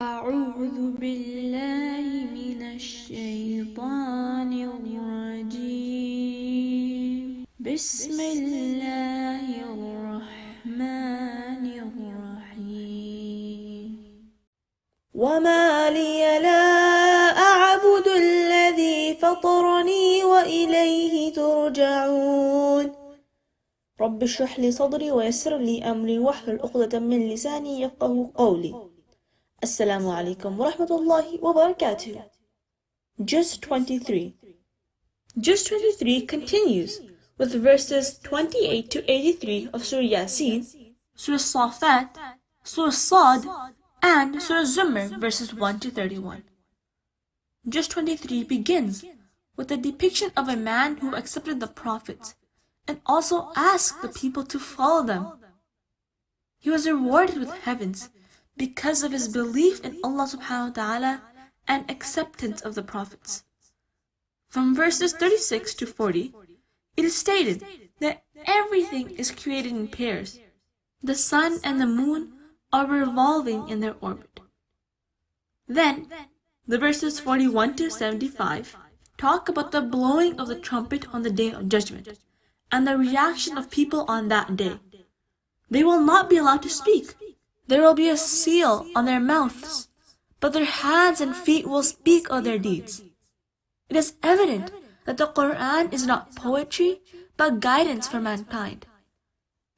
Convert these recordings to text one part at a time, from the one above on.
أعوذ بالله من الشيطان الرجيم بسم الله الرحمن الرحيم وما لي لا أعبد الذي فطرني وإليه ترجعون رب اشرح لي صدري ويسر لي أمري واحلل عقدة من لساني يفقهوا قولي Assalamu alaikum wa rahmatullahi wa barakatuh. Juz 23. Juz 23 continues with verses 28 to 83 of Surah Yaseen, Surah Al-Saffat, Surah Saad, and Surah Al-Zumar verses 1 to 31. Juz 23 begins with a depiction of a man who accepted the prophets and also asked the people to follow them. He was rewarded with heavens because of his belief in Allah subhanahu wa ta'ala and acceptance of the prophets. From verses 36 to 40, it is stated that everything is created in pairs. The sun and the moon are revolving in their orbit. Then, the verses 41 to 75 talk about the blowing of the trumpet on the day of judgment and the reaction of people on that day. They will not be allowed to speak. There will be a seal on their mouths, but their hands and feet will speak of their deeds. It is evident that the Quran is not poetry, but guidance for mankind.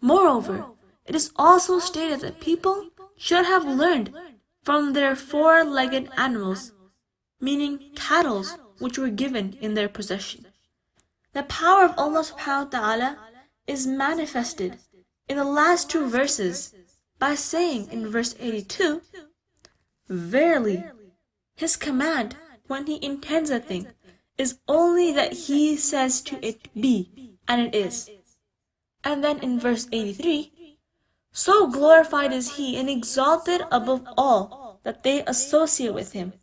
Moreover, it is also stated that people should have learned from their four-legged animals, meaning cattle which were given in their possession. The power of Allah subhanahu wa ta'ala is manifested in the last two verses by saying in verse 82, Verily, His command when He intends a thing is only that He says to it be, and it is. And then in verse 83, So glorified is He and exalted above all that they associate with Him,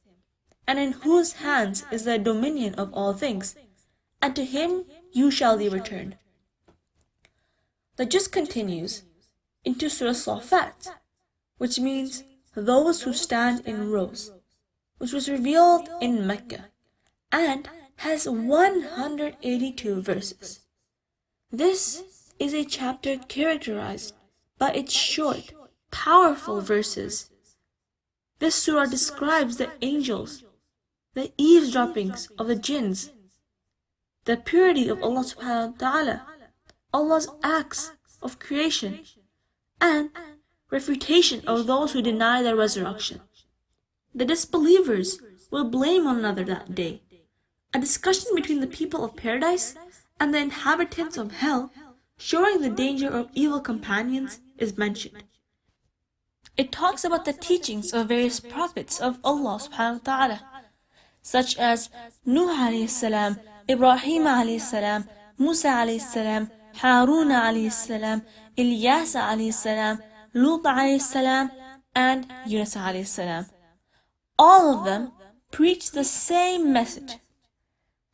and in whose hands is the dominion of all things, and to Him you shall be returned. The Juz continues into Surah Al-Saffat, which means those who stand in rows, which was revealed in Mecca and has 182 verses. This is a chapter characterized by its short, powerful verses. This surah describes the angels, the eavesdroppings of the jinns, the purity of Allah subhanahu wa ta'ala, Allah's acts of creation, and refutation of those who deny the resurrection. The disbelievers will blame one another that day. A discussion between the people of paradise and the inhabitants of hell, showing the danger of evil companions, is mentioned. It talks about the teachings of various prophets of Allah subhanahu wa ta'ala, such as Nuh alayhi salam, Ibrahim alayhi salam, Musa alayhi salam, Harun alayhi salam, Ilyas alayhi salam, Lut alayhi salam, and Yunus alayhi salam. All of them preach the same message.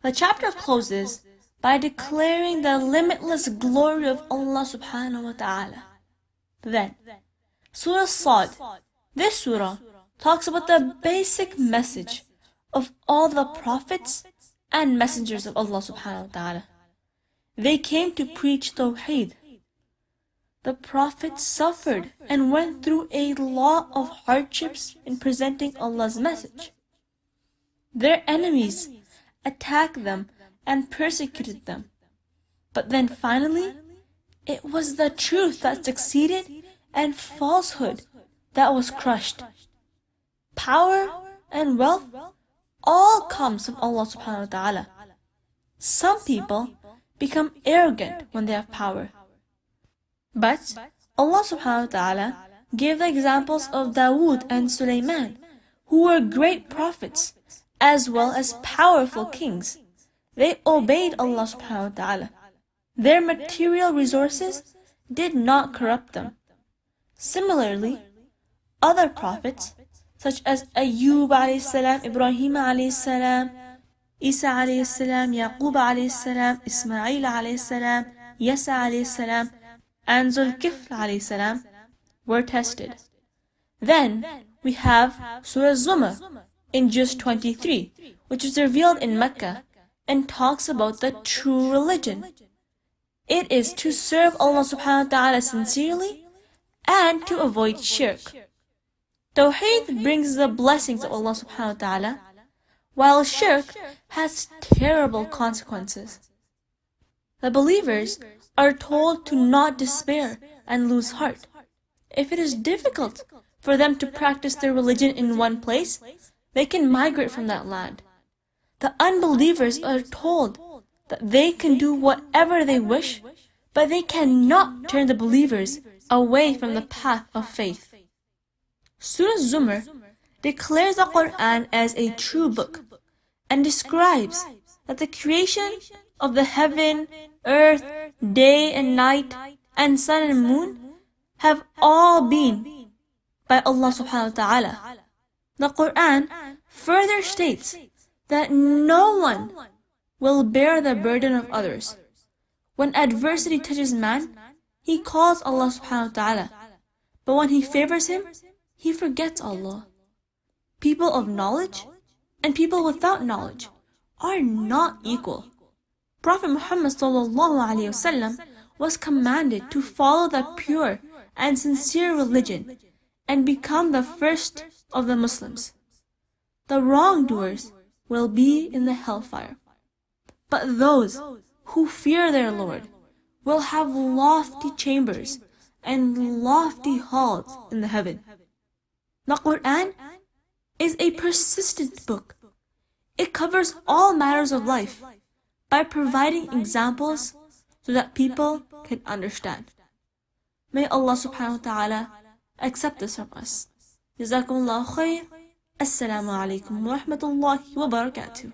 The chapter closes by declaring the limitless glory of Allah subhanahu wa ta'ala. Then, Surah Saad. This surah talks about the basic message of all the prophets and messengers of Allah subhanahu wa ta'ala. They came to preach Tawheed. The prophets suffered and went through a lot of hardships in presenting Allah's message. Their enemies attacked them and persecuted them. But then finally, it was the truth that succeeded and falsehood that was crushed. Power and wealth all comes from Allah subhanahu wa ta'ala. Some people become arrogant when they have power. But Allah subhanahu wa ta'ala gave the examples of Dawood and Sulaiman, who were great prophets as well as powerful kings. They obeyed Allah subhanahu wa ta'ala. Their material resources did not corrupt them. Similarly, other prophets such as Ayyub alayhi salam, Ibrahim alayhi salam, Isa alayhi salam, Yaqub alayhi salam, Ismail alayhi salam, Yasa alayhi salam, and Zulkifl alayhi salam were tested. Then, we have Surah Al-Zumar in Juz 23, which is revealed in Mecca and talks about the true religion. It is to serve Allah subhanahu wa ta'ala sincerely and to avoid shirk. Tawheed brings the blessings of Allah subhanahu wa ta'ala, while shirk has terrible consequences. The believers are told to not despair and lose heart. If it is difficult for them to practice their religion in one place, they can migrate from that land. The unbelievers are told that they can do whatever they wish, but they cannot turn the believers away from the path of faith. Surah Zumar declares the Quran as a true book and describes that the creation of the heaven, earth, day and night, and sun and moon have all been by Allah subhanahu wa ta'ala. The Quran further states that no one will bear the burden of others. When adversity touches man, he calls Allah subhanahu wa ta'ala, but when he favors him, he forgets Allah. People of knowledge and people without knowledge are not equal. Prophet Muhammad ﷺ was commanded to follow the pure and sincere religion and become the first of the Muslims. The wrongdoers will be in the hellfire, but those who fear their Lord will have lofty chambers and lofty halls in the heaven. The Quran is a persistent book. It covers all matters of life by providing examples so that people can understand. May Allah subhanahu wa ta'ala accept this from us. Jazakumullahu khair. Assalamu alaikum wa rahmatullahi wa barakatuh.